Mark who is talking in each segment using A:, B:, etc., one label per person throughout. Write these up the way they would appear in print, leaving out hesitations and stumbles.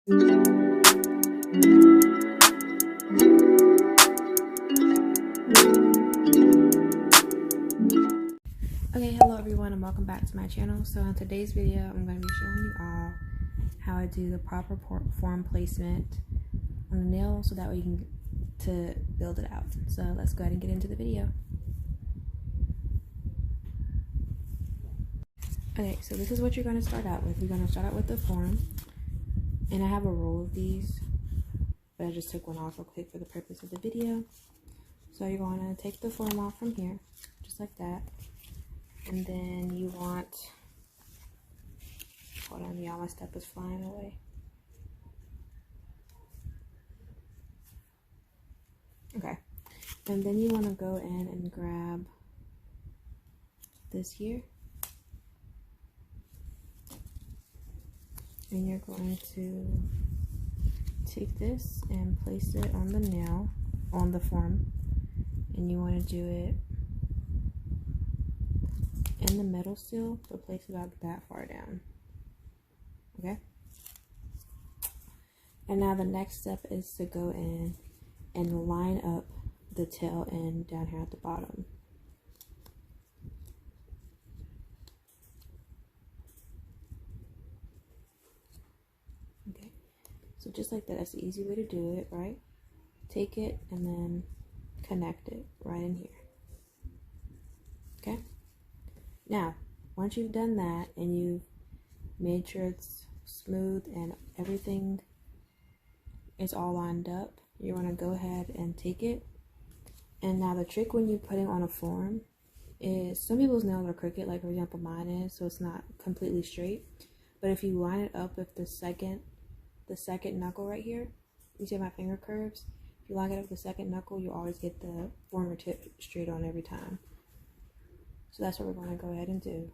A: Okay, hello everyone and welcome back to my channel. So in today's video, I'm going to be showing you all how I do the proper form placement on the nail so that way you can to build it out. So let's go ahead and get into the video. Okay, so this is what you're going to start out with. You're going to start out with the form, and I have a roll of these, but I just took one off real quick for the purpose of the video. So you're going to take the form off from here, just like that. And then you want, hold on y'all, my stuff is flying away. Okay, and then you want to go in and grab this here. And you're going to take this and place it on the nail, on the form. And you want to do it in the middle still, but place it about that far down. Okay? And now the next step is to go in and line up the tail end down here at the bottom. Okay, so just like that, that's the easy way to do it, right? Take it and then connect it right in here. Okay? Now, once you've done that and you've made sure it's smooth and everything is all lined up, you want to go ahead and take it. And now the trick when you're putting on a form is, some people's nails are crooked, like for example mine is, so it's not completely straight. But if you line it up with the second knuckle right here, you see my finger curves? If you line it up with the second knuckle, you always get the former tip straight on every time. So that's what we're going to go ahead and do.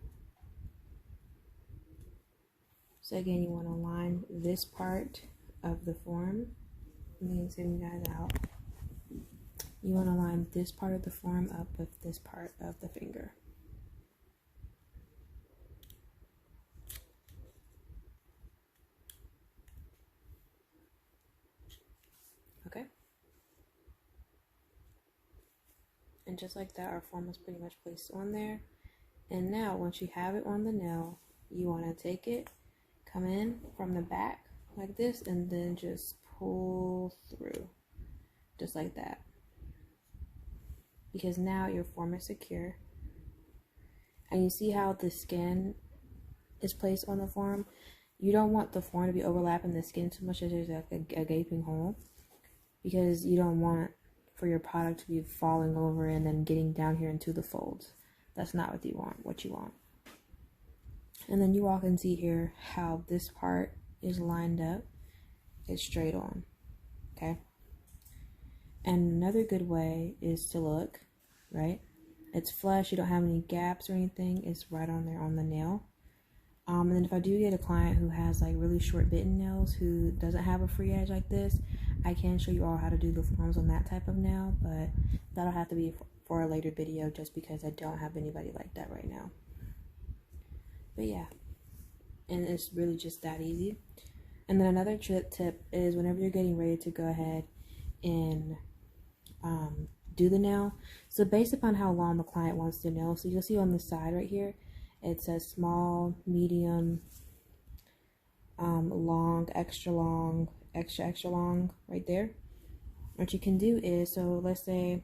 A: So again, you want to line this part of the form. Let me zoom you guys out. You want to line this part of the form up with this part of the finger. Okay? And just like that, our form is pretty much placed on there. And now, once you have it on the nail, you want to take it, come in from the back like this, and then just pull through, just like that. Because now your form is secure. And you see how the skin is placed on the form? You don't want the form to be overlapping the skin too much that there's like a gaping hole, because you don't want for your product to be falling over and then getting down here into the folds. That's not what you want. And then you all can see here how this part is lined up. It's straight on, okay? And another good way is to look, right? It's flush, you don't have any gaps or anything. It's right on there on the nail. And then if I do get a client who has like really short bitten nails, who doesn't have a free edge like this, I can show you all how to do the forms on that type of nail, but that'll have to be for a later video just because I don't have anybody like that right now. But yeah, and it's really just that easy. And then another tip is whenever you're getting ready to go ahead and do the nail, so based upon how long the client wants the nail, so you'll see on the side right here, it says small, medium, long, extra long, extra long right there. What you can do is, so let's say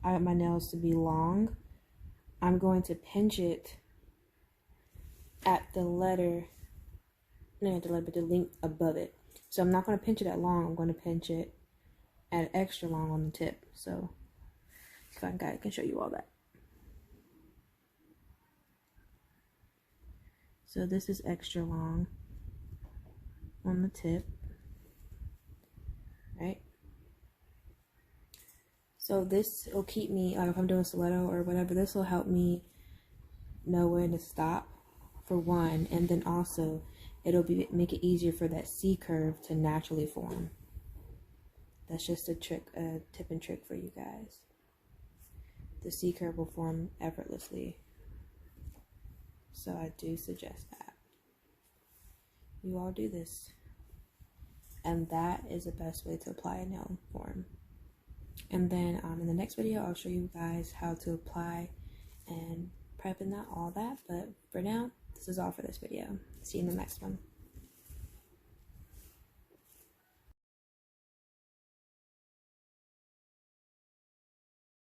A: I want my nails to be long, I'm going to pinch it at the letter, not the letter, but the length above it. So I'm not going to pinch it at long, I'm going to pinch it at extra long on the tip. So if I can show you all that. So this is extra long on the tip, right? So this will keep me, like if I'm doing stiletto or whatever, this will help me know when to stop, for one, and then also it'll make it easier for that C curve to naturally form. That's just a trick, a tip and trick for you guys. The C curve will form effortlessly. So I do suggest that you all do this. and that is the best way to apply a nail form. And then in the next video, I'll show you guys how to apply and prep and all that. But for now, this is all for this video. See you in the next one.